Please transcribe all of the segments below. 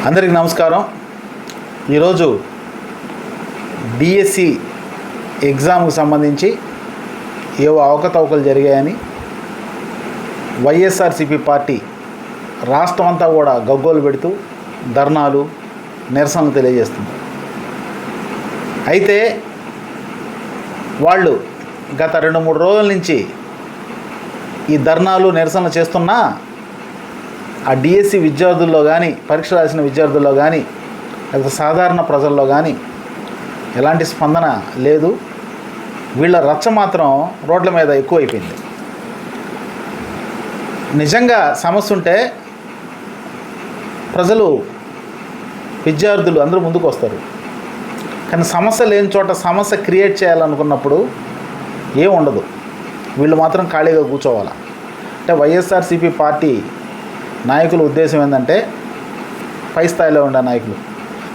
అందరికీ నమస్కారం. ఈరోజు డిఎస్సి ఎగ్జామ్కి సంబంధించి ఏవో అవకతవకలు జరిగాయని వైఎస్ఆర్సీపీ పార్టీ రాష్ట్రం అంతా కూడా గగ్గోలు పెడుతూ ధర్నాలు నిరసనలు తెలియజేస్తుంది. అయితే వాళ్ళు గత 2-3 రోజుల నుంచి ఈ ధర్నాలు నిరసనలు చేస్తున్నా ఆ డిఎస్సి విద్యార్థుల్లో కానీ, పరీక్ష రాసిన విద్యార్థుల్లో కానీ, లేకపోతే సాధారణ ప్రజల్లో కానీ ఎలాంటి స్పందన లేదు. వీళ్ళ రచ్చ మాత్రం రోడ్ల మీద ఎక్కువైపోయింది. నిజంగా సమస్య ఉంటే ప్రజలు, విద్యార్థులు అందరూ ముందుకు వస్తారు. కానీ సమస్య లేని చోట సమస్య క్రియేట్ చేయాలనుకున్నప్పుడు ఏం ఉండదు. వీళ్ళు మాత్రం ఖాళీగా కూర్చోవాలా. అంటే వైఎస్ఆర్సీపీ పార్టీ నాయకుల ఉద్దేశం ఏంటంటే, పై స్థాయిలో ఉండే నాయకులు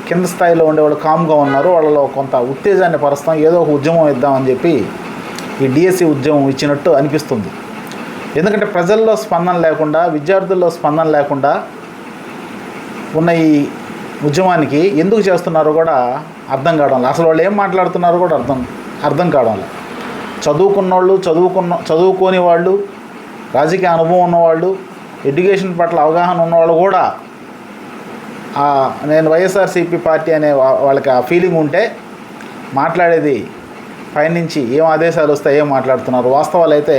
కింద స్థాయిలో ఉండేవాళ్ళు కామ్గా ఉన్నారు, వాళ్ళలో కొంత ఉత్తేజాన్ని పరుస్తాం, ఏదో ఒక ఉద్యమం ఇద్దామని చెప్పి ఈ డిఎస్సి ఉద్యమం ఇచ్చినట్టు అనిపిస్తుంది. ఎందుకంటే ప్రజల్లో స్పందన లేకుండా, విద్యార్థుల్లో స్పందన లేకుండా ఉన్న ఈ ఉద్యమానికి ఎందుకు చేస్తున్నారో కూడా అర్థం కావడం లేదు. అసలు వాళ్ళు ఏం మాట్లాడుతున్నారో కూడా అర్థం కావడం లేదు. చదువుకున్నోళ్ళు, చదువుకోని వాళ్ళు, రాజకీయ అనుభవం ఉన్నవాళ్ళు, ఎడ్యుకేషన్ పట్ల అవగాహన ఉన్నవాళ్ళు కూడా నేను వైఎస్ఆర్సీపీ పార్టీ అనే వాళ్ళకి ఆ ఫీలింగ్ ఉంటే మాట్లాడేది పైనుంచి ఏం ఆదేశాలు వస్తాయి, ఏం మాట్లాడుతున్నారు, వాస్తవాలు అయితే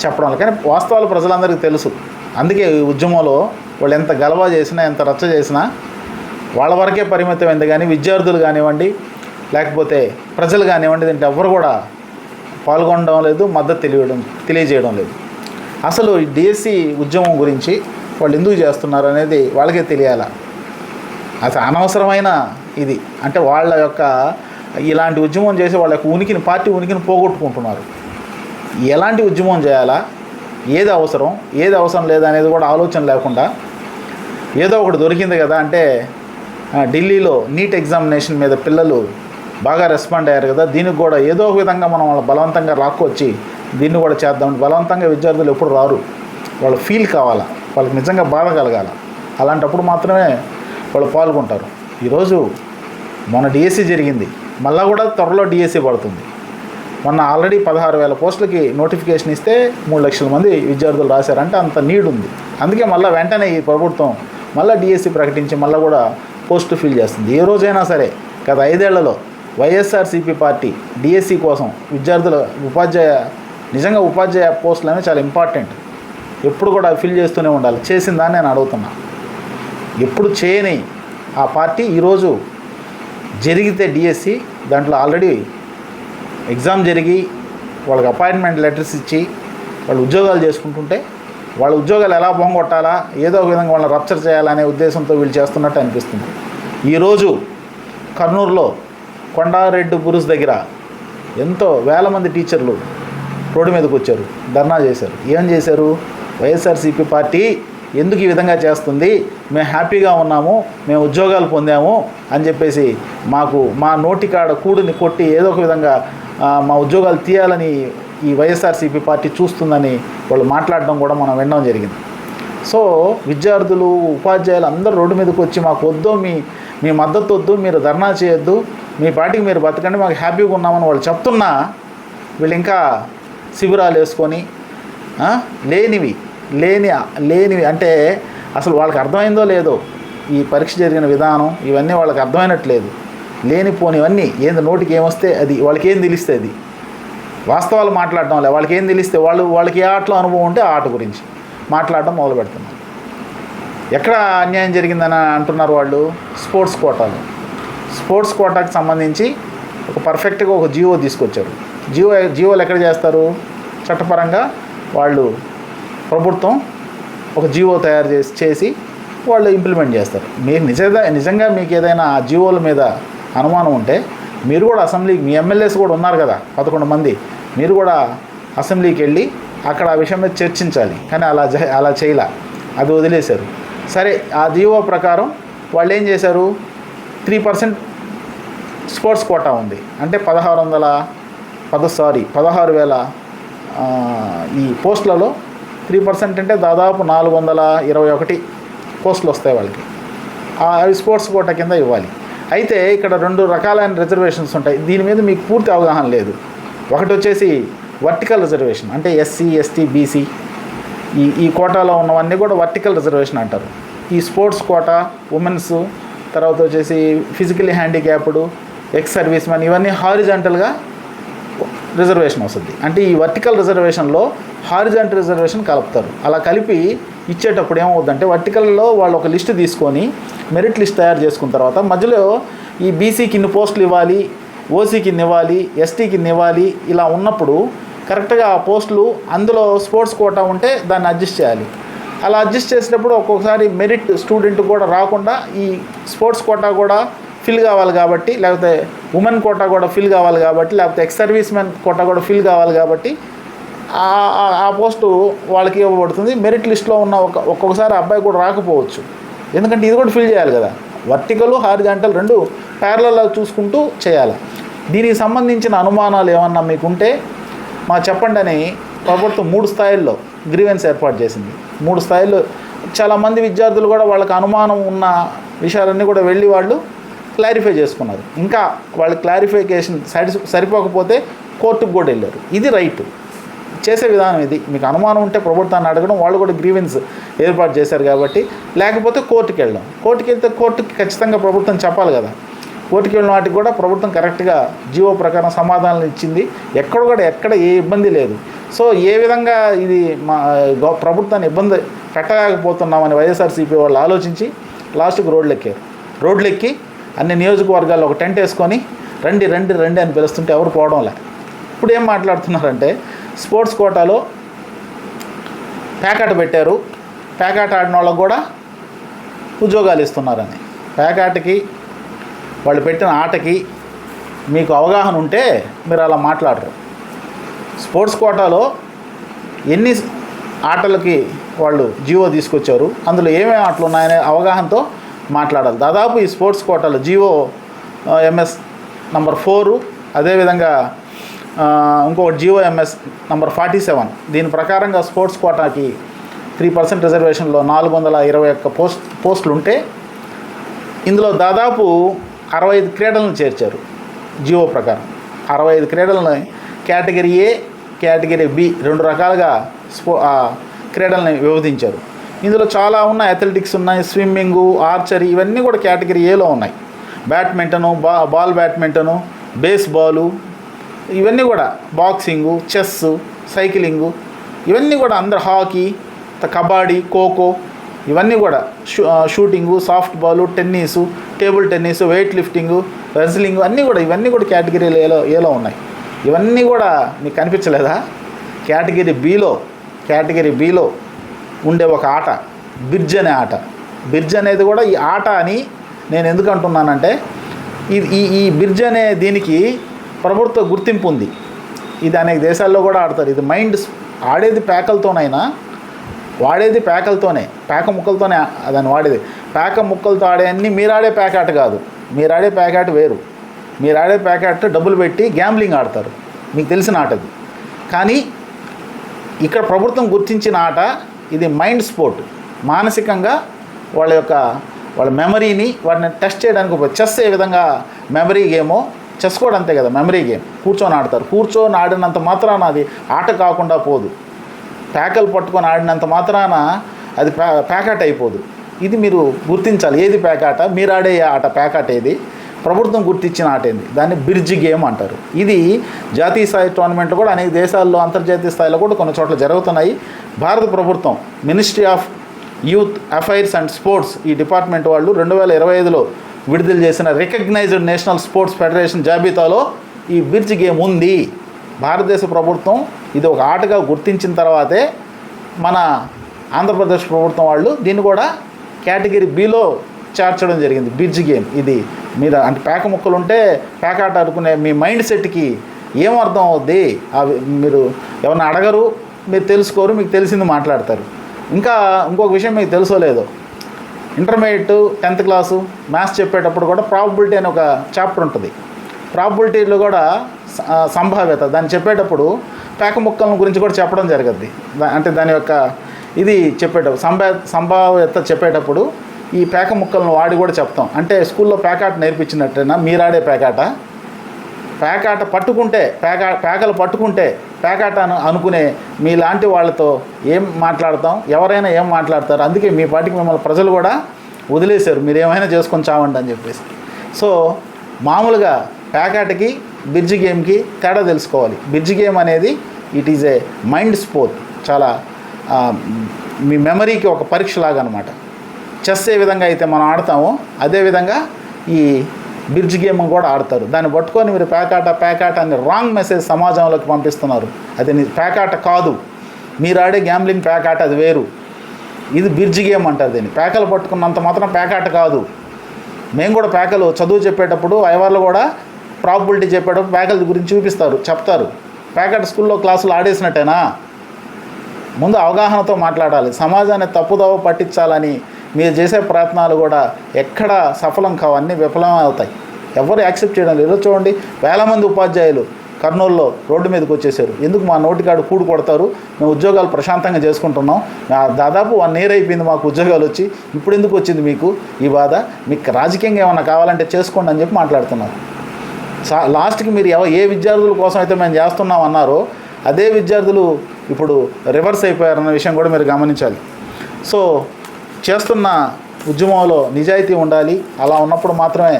చెప్పడం. కానీ వాస్తవాలు ప్రజలందరికీ తెలుసు. అందుకే ఈ ఉద్యమంలో వాళ్ళు ఎంత గలబా చేసినా, ఎంత రచ్చ చేసినా వాళ్ళ వరకే పరిమితమైంది. కానీ విద్యార్థులు కానివ్వండి, లేకపోతే ప్రజలు కానివ్వండి, దీంట్లో ఎవరు కూడా పాల్గొనడం లేదు, మద్దతు తెలియజేయడం లేదు. అసలు ఈ డిఎస్సి ఉద్యమం గురించి వాళ్ళు ఎందుకు చేస్తున్నారు అనేది వాళ్ళకే తెలియాల. అసలు అనవసరమైన ఇది. అంటే వాళ్ళ యొక్క ఇలాంటి ఉద్యమం చేసి వాళ్ళ యొక్క ఉనికిని, పార్టీ ఉనికిని పోగొట్టుకుంటున్నారు. ఎలాంటి ఉద్యమం చేయాలా, ఏది అవసరం లేదా అనేది కూడా ఆలోచన లేకుండా ఏదో ఒకటి దొరికింది కదా అంటే, ఢిల్లీలో నీట్ ఎగ్జామినేషన్ మీద పిల్లలు బాగా రెస్పాండ్ అయ్యారు కదా, దీనికి కూడా ఏదో ఒక విధంగా మనం వాళ్ళ బలవంతంగా రాక్కొచ్చి దీన్ని కూడా చేద్దాం. బలవంతంగా విద్యార్థులు ఎప్పుడు రారు, వాళ్ళు ఫీల్ కావాలా, వాళ్ళకి నిజంగా బాధ కలగాల. అలాంటప్పుడు మాత్రమే వాళ్ళు పాల్గొంటారు. ఈరోజు మొన్న డిఎస్సి జరిగింది, మళ్ళీ కూడా త్వరలో డిఎస్సి పడుతుంది. మొన్న ఆల్రెడీ 16,000 పోస్టులకి నోటిఫికేషన్ ఇస్తే 3 లక్షల మంది విద్యార్థులు రాశారంటే అంత నీడ్ ఉంది. అందుకే మళ్ళీ వెంటనే ఈ ప్రభుత్వం మళ్ళీ డిఎస్సి ప్రకటించి మళ్ళీ కూడా పోస్టు ఫిల్ చేస్తుంది. ఏ రోజైనా సరే గత 5 ఏళ్లలో వైఎస్ఆర్సీపీ పార్టీ డిఎస్సి కోసం విద్యార్థుల నిజంగా ఉపాధ్యాయ పోస్టులు అనేవి చాలా ఇంపార్టెంట్. ఎప్పుడు కూడా ఫిల్ చేస్తూనే ఉండాలి. చేసిందని నేను అడుగుతున్నా. ఎప్పుడు చేయని ఆ పార్టీ ఈరోజు జరిగితే డిఎస్సి, దాంట్లో ఆల్రెడీ ఎగ్జామ్ జరిగి వాళ్ళకి అపాయింట్మెంట్ లెటర్స్ ఇచ్చి వాళ్ళు ఉద్యోగాలు చేసుకుంటుంటే, వాళ్ళ ఉద్యోగాలు ఎలా పొంగొట్టాలా, ఏదో ఒక విధంగా వాళ్ళని రప్చర్ చేయాలనే ఉద్దేశంతో వీళ్ళు చేస్తున్నట్టు అనిపిస్తుంది. ఈరోజు కర్నూలులో కొండారెడ్డి బురుజ్ దగ్గర ఎంతో వేల మంది టీచర్లు రోడ్డు మీదకి వచ్చారు, ధర్నా చేశారు. ఏం చేశారు? వైఎస్ఆర్సీపీ పార్టీ ఎందుకు ఈ విధంగా చేస్తుంది, మేము హ్యాపీగా ఉన్నాము, మేము ఉద్యోగాలు పొందాము అని చెప్పేసి మా నోటికాడ కూడుని కొట్టి ఏదో ఒక విధంగా మా ఉద్యోగాలు తీయాలని ఈ వైఎస్ఆర్సీపీ పార్టీ చూస్తుందని వాళ్ళు మాట్లాడడం కూడా మనం వినడం జరిగింది. సో విద్యార్థులు, ఉపాధ్యాయులు అందరూ రోడ్డు మీదకి వచ్చి మాకు వద్దు, మీ మద్దతు వద్దు, మీరు ధర్నా చేయొద్దు, మీ పార్టీకి మీరు బతకండి, మాకు హ్యాపీగా ఉన్నామని వాళ్ళు చెప్తున్నా వీళ్ళు ఇంకా శిబిరాలు వేసుకొని లేనివి అంటే అసలు వాళ్ళకి అర్థమైందో లేదో ఈ పరీక్ష జరిగిన విధానం, ఇవన్నీ వాళ్ళకి అర్థమైనట్లేదు. లేనిపోనివన్నీ ఏంది, నోటికి ఏమొస్తే అది, వాళ్ళకి ఏం తెలిస్తే అది, వాస్తవాలు మాట్లాడడం లేదు. వాళ్ళకి ఏం తెలిస్తే వాళ్ళకి ఏ ఆటలో అనుభవం ఉంటే ఆ ఆట గురించి మాట్లాడడం మొదలు పెడుతున్నారు. ఎక్కడ అన్యాయం జరిగిందని అంటున్నారు వాళ్ళు? స్పోర్ట్స్ కోటాకి సంబంధించి ఒక పర్ఫెక్ట్గా ఒక జీవో తీసుకొచ్చారు. జీవోలు ఎక్కడ చేస్తారు? చట్టపరంగా వాళ్ళు ప్రభుత్వం ఒక జీవో తయారు చేసి వాళ్ళు ఇంప్లిమెంట్ చేస్తారు. మీరు నిజంగా మీకు ఏదైనా ఆ జీవోల మీద అనుమానం ఉంటే మీరు కూడా అసెంబ్లీకి, మీ ఎమ్మెల్యేస్ కూడా ఉన్నారు కదా 11 మంది, మీరు కూడా అసెంబ్లీకి వెళ్ళి అక్కడ ఆ విషయం మీద చర్చించాలి. కానీ అలా చేయలే, అది వదిలేశారు. సరే, ఆ జీవో ప్రకారం వాళ్ళు ఏం చేశారు? 3% స్పోర్ట్స్ కోటా ఉంది. అంటే 16,000 ఈ పోస్టులలో 3% అంటే దాదాపు 421 పోస్టులు వస్తాయి వాళ్ళకి. అవి స్పోర్ట్స్ కోటా కింద ఇవ్వాలి. అయితే ఇక్కడ 2 రకాలైన రిజర్వేషన్స్ ఉంటాయి. దీని మీద మీకు పూర్తి అవగాహన లేదు. ఒకటి వచ్చేసి వర్టికల్ రిజర్వేషన్, అంటే ఎస్సీ, ఎస్టీ, బీసీ ఈ కోటాలో ఉన్నవన్నీ కూడా వర్టికల్ రిజర్వేషన్ అంటారు. ఈ స్పోర్ట్స్ కోటా, ఉమెన్స్, తర్వాత వచ్చేసి physically handicapped, ex service man, ఇవన్నీ హారిజాంటల్గా రిజర్వేషన్ వస్తుంది. అంటే ఈ వర్టికల్ రిజర్వేషన్లో హారిజాంటల్ రిజర్వేషన్ కలుపుతారు. అలా కలిపి ఇచ్చేటప్పుడు ఏమవుతుందంటే వర్టికల్లో వాళ్ళు ఒక లిస్ట్ తీసుకొని మెరిట్ లిస్ట్ తయారు చేసుకున్న తర్వాత మధ్యలో ఈ బీసీకి ఇన్ని పోస్టులు ఇవ్వాలి, ఓసీకి ఇన్ని ఇవ్వాలి, ఎస్టీకి ఇన్ని ఇవ్వాలి, ఇలా ఉన్నప్పుడు కరెక్ట్గా ఆ పోస్టులు అందులో స్పోర్ట్స్ కోటా ఉంటే దాన్ని అడ్జస్ట్ చేయాలి. అలా అడ్జస్ట్ చేసినప్పుడు ఒక్కొక్కసారి మెరిట్ స్టూడెంట్ కూడా రాకుండా ఈ స్పోర్ట్స్ కోటా కూడా ఫిల్ కావాలి కాబట్టి, లేకపోతే ఉమెన్ కోటా కూడా ఫిల్ కావాలి కాబట్టి, లేకపోతే ఎక్స్ సర్వీస్ మెన్ కోటా కూడా ఫిల్ కావాలి కాబట్టి ఆ పోస్టు వాళ్ళకి ఇవ్వబడుతుంది. మెరిట్ లిస్ట్లో ఉన్న ఒక్కొక్కసారి అబ్బాయి కూడా రాకపోవచ్చు, ఎందుకంటే ఇది కూడా ఫిల్ చేయాలి కదా. వర్టికల్, హారిజాంటల్ 2 ప్యారలల్గా చూసుకుంటూ చేయాలి. దీనికి సంబంధించిన అనుమానాలు ఏమన్నా మీకుంటే మా చెప్పండి అని ప్రభుత్వం 3 స్థాయిల్లో గ్రీవెన్స్ ఏర్పాటు చేసింది. 3 స్థాయిల్లో చాలామంది విద్యార్థులు కూడా వాళ్ళకి అనుమానం ఉన్న విషయాలన్నీ కూడా వెళ్ళి వాళ్ళు క్లారిఫై చేసుకున్నారు. ఇంకా వాళ్ళు క్లారిఫికేషన్ సరిపోకపోతే కోర్టుకు కూడా వెళ్ళారు. ఇది రైట్ చేసే విధానం. ఇది మీకు అనుమానం ఉంటే ప్రభుత్వాన్ని అడగడం, వాళ్ళు కూడా గ్రీవెన్స్ ఏర్పాటు చేశారు కాబట్టి. లేకపోతే కోర్టుకి వెళ్ళడం, కోర్టుకి వెళ్తే కోర్టుకి ఖచ్చితంగా ప్రభుత్వం చెప్పాలి కదా. కోర్టుకి వెళ్ళిన వాటికి కూడా ప్రభుత్వం కరెక్ట్గా జీవో ప్రకారం సమాధానాలు ఇచ్చింది. ఎక్కడ ఏ ఇబ్బంది లేదు. సో ఏ విధంగా ఇది మా ప్రభుత్వాన్ని ఇబ్బంది పెట్టలేకపోతున్నామని వైఎస్ఆర్సీపీ వాళ్ళు ఆలోచించి లాస్ట్కి రోడ్లెక్కి అన్ని నియోజకవర్గాల్లో ఒక టెంట్ వేసుకొని రండి అని పిలుస్తుంటే ఎవరు పోవడంలే. ఇప్పుడు ఏం మాట్లాడుతున్నారంటే స్పోర్ట్స్ కోటాలో ప్యాకాట పెట్టారు, ప్యాకాట ఆడిన వాళ్ళకు కూడా ఉద్యోగాలు ఇస్తున్నారని. ప్యాకాటకి వాళ్ళు పెట్టిన ఆటకి మీకు అవగాహన ఉంటే మీరు అలా మాట్లాడరు. స్పోర్ట్స్ కోటాలో ఎన్ని ఆటలకి వాళ్ళు జీవో తీసుకొచ్చారు, అందులో ఏమేమి ఆటలు ఉన్నాయనే అవగాహనతో మాట్లాడాలి. దాదాపు ఈ స్పోర్ట్స్ కోటాలో జీవో ఎంఎస్ నంబర్ 4, అదేవిధంగా ఇంకొకటి జీవో ఎంఎస్ నంబర్ 47, దీని ప్రకారంగా స్పోర్ట్స్ కోటాకి 3% రిజర్వేషన్లో 421 పోస్టులు ఉంటే ఇందులో దాదాపు 65 క్రీడలను చేర్చారు. జీవో ప్రకారం 65 క్రీడలని కేటగిరీ ఏ, కేటగిరీ బి 2 రకాలుగా క్రీడల్ని విభజించారు. ఇందులో చాలా ఉన్నాయి. అథ్లెటిక్స్ ఉన్నాయి, స్విమ్మింగు, ఆర్చరీ, ఇవన్నీ కూడా కేటగిరీ ఏలో ఉన్నాయి. బ్యాడ్మింటను, బాల్ బ్యాడ్మింటను, బేస్బాలు, ఇవన్నీ కూడా బాక్సింగు, చెస్సు, సైక్లింగు, ఇవన్నీ కూడా అందరు హాకీ, కబడ్డీ, ఖోఖో, ఇవన్నీ కూడా shooting, softball, tennis, table tennis, weightlifting, wrestling, ఇవన్నీ కూడా కేటగిరీలు ఏలో ఉన్నాయి. ఇవన్నీ కూడా మీకు కనిపించలేదా? కేటగిరీ బిలో ఉండే ఒక ఆట బ్రిడ్జ్ అనే ఆట. బ్రిడ్జ్ అనేది కూడా ఈ ఆట అని నేను ఎందుకు అంటున్నానంటే ఈ బ్రిడ్జ్ అనే దీనికి ప్రభుత్వ గుర్తింపు ఉంది. ఇది అనేక దేశాల్లో కూడా ఆడతారు. ఇది ఆడేది ప్యాకలతోనైనా వాడేది ప్యాకలతోనే, పేక ముక్కలతోనే దాన్ని వాడేది. పేక ముక్కలతో ఆడే అన్నీ మీరు ఆడే ప్యాకాట కాదు. మీరు ఆడే ప్యాకాట వేరు. మీరు ఆడే ప్యాకాట డబ్బులు పెట్టి గ్యాంబ్లింగ్ ఆడతారు, మీకు తెలిసిన ఆట అది. కానీ ఇక్కడ ప్రభుత్వం గుర్తించిన ఆట ఇది మైండ్ స్పోర్ట్. మానసికంగా వాళ్ళ మెమరీని వాటిని టెస్ట్ చేయడానికి. చెస్ ఏ విధంగా మెమరీ గేమో, చెస్ కూడా అంతే కదా, మెమరీ గేమ్. కూర్చొని ఆడతారు. కూర్చొని ఆడినంత మాత్రాన అది ఆట కాకుండా పోదు. ప్యాకలు పట్టుకొని ఆడినంత మాత్రాన అది ప్యాకాట అయిపోదు. ఇది మీరు గుర్తించాలి. ఏది ప్యాకాట, మీరు ఆడే ఆట ప్యాకాట ఏది, ప్రభుత్వం గుర్తించిన ఆట ఏంది, దాన్ని బ్రిడ్జ్ గేమ్ అంటారు. ఇది జాతీయ స్థాయి టోర్నమెంట్లు కూడా అనేక దేశాల్లో, అంతర్జాతీయ స్థాయిలో కూడా కొన్ని చోట్ల జరుగుతున్నాయి. భారత ప్రభుత్వం ministry of youth affairs and sports ఈ డిపార్ట్మెంట్ వాళ్ళు 2025లో విడుదల చేసిన రికగ్నైజ్డ్ నేషనల్ స్పోర్ట్స్ ఫెడరేషన్ జాబితాలో ఈ బ్రిడ్జ్ గేమ్ ఉంది. భారతదేశ ప్రభుత్వం ఇది ఒక ఆటగా గుర్తించిన తర్వాతే మన ఆంధ్రప్రదేశ్ ప్రభుత్వం వాళ్ళు దీన్ని కూడా కేటగిరీ బిలో చేర్చడం జరిగింది. బ్రిడ్జ్ గేమ్ ఇది మీద అంటే పేక ముక్కలు ఉంటే పేకాట ఆడుకునే మీ మైండ్ సెట్కి ఏం అర్థం అవుద్ది? అవి మీరు ఎవరిని అడగరు, మీరు తెలుసుకోరు, మీకు తెలిసింది మాట్లాడతారు. ఇంకొక విషయం మీకు తెలుసో లేదో, ఇంటర్మీడియట్ 10th క్లాసు మ్యాథ్స్ చెప్పేటప్పుడు కూడా ప్రాబబిలిటీ అనే ఒక చాప్టర్ ఉంటుంది. ప్రాబబిలిటీలో కూడా సంభావ్యత దాన్ని చెప్పేటప్పుడు పేక ముక్కల గురించి కూడా చెప్పడం జరుగుద్ది. అంటే దాని యొక్క ఇది చెప్పేటప్పుడు సంభావ్యత చెప్పేటప్పుడు ఈ పేక ముక్కలను వాడి కూడా చెప్తాం. అంటే స్కూల్లో పేకాట నేర్పించినట్టేనా మీరాడే పేకాట పట్టుకుంటే పేకలు పట్టుకుంటే పేకాట అనుకునే మీలాంటి వాళ్ళతో ఏం మాట్లాడతాం, ఎవరైనా ఏం మాట్లాడతారు. అందుకే మీ పాటికి మిమ్మల్ని ప్రజలు కూడా వదిలేశారు, మీరు ఏమైనా చేసుకొని చావండి అని చెప్పేసి. సో మామూలుగా పేకాటకి బ్రిడ్జ్ గేమ్కి తేడా తెలుసుకోవాలి. బ్రిడ్జ్ గేమ్ అనేది it is a mind sport, చాలా మీ మెమరీకి ఒక పరీక్షలాగా అనమాట. చెస్ ఏ విధంగా అయితే మనం ఆడతామో అదేవిధంగా ఈ బ్రిడ్జ్ గేమ్ కూడా ఆడతారు. దాన్ని పట్టుకొని మీరు పేకాట అని రాంగ్ మెసేజ్ సమాజంలోకి పంపిస్తున్నారు. అది పేకాట కాదు, మీరు ఆడే గ్యాంబ్లింగ్ పేకాట అది వేరు, ఇది బ్రిడ్జ్ గేమ్ అంటారు దీన్ని. పేకలు పట్టుకున్నంత మాత్రం పేకాట కాదు. మేము కూడా పేకలు చదువు చెప్పేటప్పుడు అయ్యవాళ్ళు కూడా ప్రాబబిలిటీ చెప్పేటప్పుడు పేకల గురించి చెప్తారు. పేకాట స్కూల్లో క్లాసులు ఆడేసినట్టేనా? ముందు అవగాహనతో మాట్లాడాలి. సమాజాన్ని తప్పుదోవ పట్టించాలని మీరు చేసే ప్రయత్నాలు కూడా ఎక్కడ సఫలం కావు, అన్నీ విఫలం అవుతాయి. ఎవరు యాక్సెప్ట్ చేయడం లేదు. చూడండి, వేల మంది ఉపాధ్యాయులు కర్నూలులో రోడ్డు మీదకి వచ్చేసారు. ఎందుకు? మా నోటికాడు కూడు కొడతారు, మేము ఉద్యోగాలు ప్రశాంతంగా చేసుకుంటున్నాం, దాదాపు 1 year అయిపోయింది మాకు ఉద్యోగాలు వచ్చి, ఇప్పుడు ఎందుకు వచ్చింది మీకు ఈ బాధ, మీకు రాజకీయంగా ఏమన్నా కావాలంటే చేసుకోండి అని చెప్పి మాట్లాడుతున్నారు. లాస్ట్కి మీరు ఏ విద్యార్థుల కోసం అయితే మేము చేస్తున్నాం అన్నారో అదే విద్యార్థులు ఇప్పుడు రివర్స్ అయిపోయారన్న విషయం కూడా మీరు గమనించాలి. సో చేస్తున్న ఉద్యమంలో నిజాయితీ ఉండాలి. అలా ఉన్నప్పుడు మాత్రమే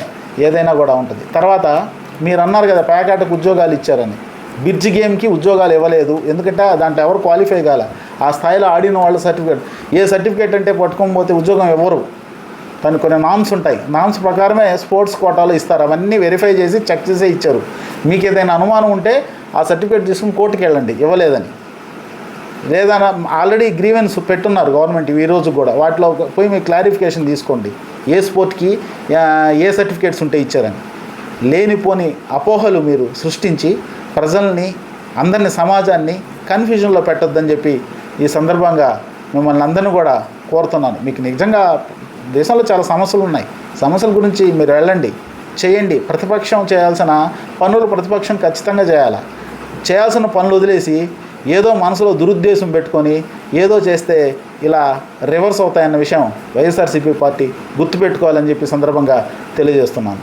ఏదైనా కూడా ఉంటుంది. తర్వాత మీరు అన్నారు కదా పేకాటకు ఉద్యోగాలు ఇచ్చారని. బ్రిడ్జ్ గేమ్కి ఉద్యోగాలు ఇవ్వలేదు, ఎందుకంటే దాంట్లో ఎవరు క్వాలిఫై కాల. ఆ స్థాయిలో ఆడిన వాళ్ళ సర్టిఫికేట్ అంటే పట్టుకొని పోతే ఉద్యోగం ఇవ్వరు. కొన్ని నామ్స్ ఉంటాయి, నామ్స్ ప్రకారమే స్పోర్ట్స్ కోటాలో ఇస్తారు. అవన్నీ వెరిఫై చేసి చెక్ చేసే ఇచ్చారు. మీకు ఏదైనా అనుమానం ఉంటే ఆ సర్టిఫికేట్ తీసుకుని కోర్టుకు వెళ్ళండి ఇవ్వలేదని. లేదా ఆల్రెడీ గ్రీవెన్స్ పెట్టున్నారు గవర్నమెంట్ ఈ రోజు కూడా, వాటిలో పోయి మీరు క్లారిఫికేషన్ తీసుకోండి ఏ స్పోర్ట్కి ఏ సర్టిఫికేట్స్ ఉంటే ఇచ్చారని. లేనిపోని అపోహలు మీరు సృష్టించి ప్రజల్ని అందరినీ సమాజాన్ని కన్ఫ్యూజన్లో పెట్టొద్దని చెప్పి ఈ సందర్భంగా మిమ్మల్ని అందరినీ కూడా కోరుతున్నాను. మీకు నిజంగా దేశంలో చాలా సమస్యలు ఉన్నాయి, సమస్యల గురించి మీరు వెళ్ళండి, చేయండి. ప్రతిపక్షం చేయాల్సిన పనులు ప్రతిపక్షం ఖచ్చితంగా చేయాల్సిన పనులు వదిలేసి ఏదో మనసులో దురుద్దేశం పెట్టుకొని ఏదో చేస్తే ఇలా రివర్స్ అవుతాయన్న విషయం వైఎస్ఆర్సీపీ పార్టీ గుర్తుపెట్టుకోవాలని చెప్పి సందర్భంగా తెలియజేస్తున్నాను.